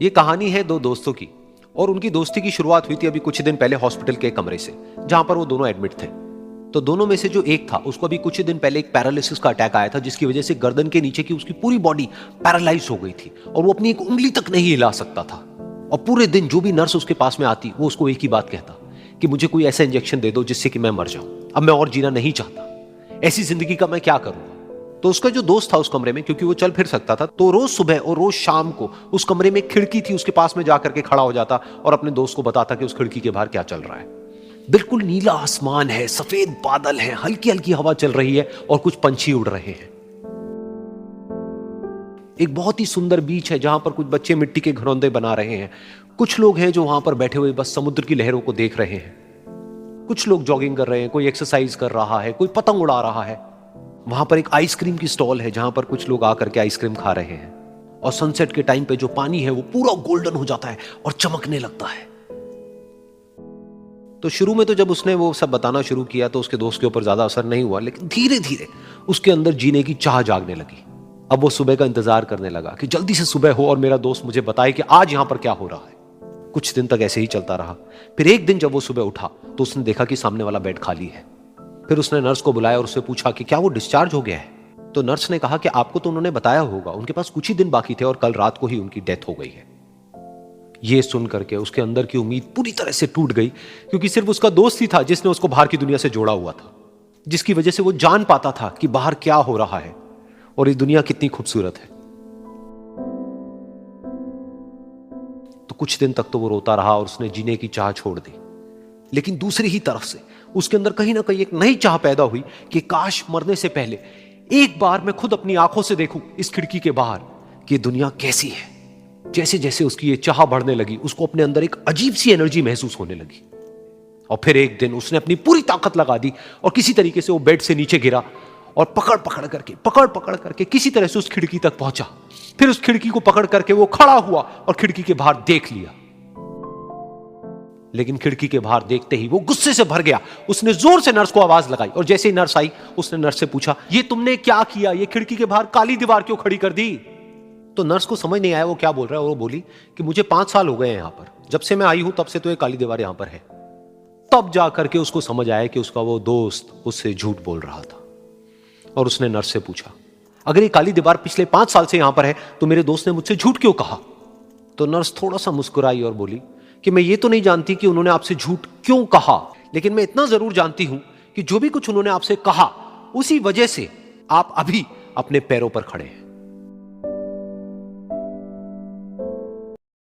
ये कहानी है दो दोस्तों की और उनकी दोस्ती की शुरुआत हुई थी अभी कुछ दिन पहले हॉस्पिटल के कमरे से, जहां पर वो दोनों एडमिट थे। तो दोनों में से जो एक था उसको अभी कुछ दिन पहले एक पैरालिसिस का अटैक आया था, जिसकी वजह से गर्दन के नीचे की उसकी पूरी बॉडी पैरालाइज हो गई थी और वो अपनी एक उंगली तक नहीं हिला सकता था। और पूरे दिन जो भी नर्स उसके पास में आती वो उसको एक ही बात कहता कि मुझे कोई ऐसा इंजेक्शन दे दो जिससे कि मैं मर जाऊं, अब मैं और जीना नहीं चाहता, ऐसी जिंदगी का मैं क्या करूंगा। तो उसका जो दोस्त था उस कमरे में, क्योंकि वो चल फिर सकता था, तो रोज सुबह और रोज शाम को उस कमरे में खिड़की थी, उसके पास में जाकर के खड़ा हो जाता और अपने दोस्त को बताता कि उस खिड़की के बाहर क्या चल रहा है। बिल्कुल नीला आसमान है, सफेद बादल है, हल्की हल्की हवा चल रही है और कुछ पंछी उड़ रहे हैं। एक बहुत ही सुंदर बीच है जहां पर कुछ बच्चे मिट्टी के घरौंदे बना रहे हैं। कुछ लोग हैं जो वहां पर बैठे हुए बस समुद्र की लहरों को देख रहे हैं। कुछ लोग जॉगिंग कर रहे हैं, कोई एक्सरसाइज कर रहा है, कोई पतंग उड़ा रहा है। वहां पर एक आइसक्रीम की स्टॉल है जहां पर कुछ लोग आकर के आइसक्रीम खा रहे हैं। और सनसेट के टाइम पे जो पानी है वो पूरा गोल्डन हो जाता है और चमकने लगता है। तो शुरू में तो जब उसने वो सब बताना शुरू किया तो उसके दोस्त के ऊपर ज्यादा असर नहीं हुआ, लेकिन धीरे धीरे उसके अंदर जीने की चाह जागने लगी। अब वो सुबह का इंतजार करने लगा कि जल्दी से सुबह हो और मेरा दोस्त मुझे बताए कि आज यहां पर क्या हो रहा है। कुछ दिन तक ऐसे ही चलता रहा। फिर एक दिन जब वो सुबह उठा तो उसने देखा कि सामने वाला बेड खाली है। फिर उसने नर्स को बुलाया और उससे पूछा कि क्या वो डिस्चार्ज हो गया है। तो नर्स ने कहा कि आपको तो उन्होंने बताया होगा, उनके पास कुछ ही दिन बाकी थे और कल रात को ही उनकी डेथ हो गई है। ये सुन करके उसके अंदर की उम्मीद पूरी तरह से टूट गई, क्योंकि सिर्फ उसका दोस्त ही था जिसने उसको बाहर की दुनिया से जोड़ा हुआ था, जिसकी वजह से वो जान पाता था कि बाहर क्या हो रहा है और ये दुनिया कितनी खूबसूरत है। तो कुछ दिन तक तो वो रोता रहा और उसने जीने की चाह छोड़ दी। लेकिन दूसरी ही तरफ से उसके अंदर कहीं ना कहीं एक नई चाह पैदा हुई कि काश मरने से पहले एक बार मैं खुद अपनी आंखों से देखूं इस खिड़की के बाहर कि दुनिया कैसी है। जैसे जैसे उसकी ये चाह बढ़ने लगी, उसको अपने अंदर एक अजीब सी एनर्जी महसूस होने लगी। और फिर एक दिन उसने अपनी पूरी ताकत लगा दी और किसी तरीके से वो बेड से नीचे गिरा और पकड़ पकड़ करके किसी तरह से उस खिड़की तक पहुंचा। फिर उस खिड़की को पकड़ करके वो खड़ा हुआ और खिड़की के बाहर देख लिया। लेकिन खिड़की के बाहर देखते ही वो गुस्से से भर गया। उसने जोर से नर्स को आवाज लगाई और जैसे ही नर्स आई उसने नर्स से पूछा, ये तुमने क्या किया, ये खिड़की के बाहर काली दीवार क्यों खड़ी कर दी। तो नर्स को समझ नहीं आया वो क्या बोल रहा है और वो बोली कि मुझे 5 साल हो गए हैं यहां पर, जब से मैं आई हूं तब से तो ये काली दीवार यहां पर है। तब जाकर के उसको समझ आया कि उसका वो दोस्त उससे झूठ बोल रहा था। और उसने नर्स से पूछा, अगर ये काली दीवार पिछले 5 साल से यहां पर है तो मेरे दोस्त ने मुझसे झूठ क्यों कहा। तो नर्स थोड़ा सा मुस्कुराई और बोली कि मैं ये तो नहीं जानती कि उन्होंने आपसे झूठ क्यों कहा, लेकिन मैं इतना जरूर जानती हूं कि जो भी कुछ उन्होंने आपसे कहा उसी वजह से आप अभी अपने पैरों पर खड़े हैं।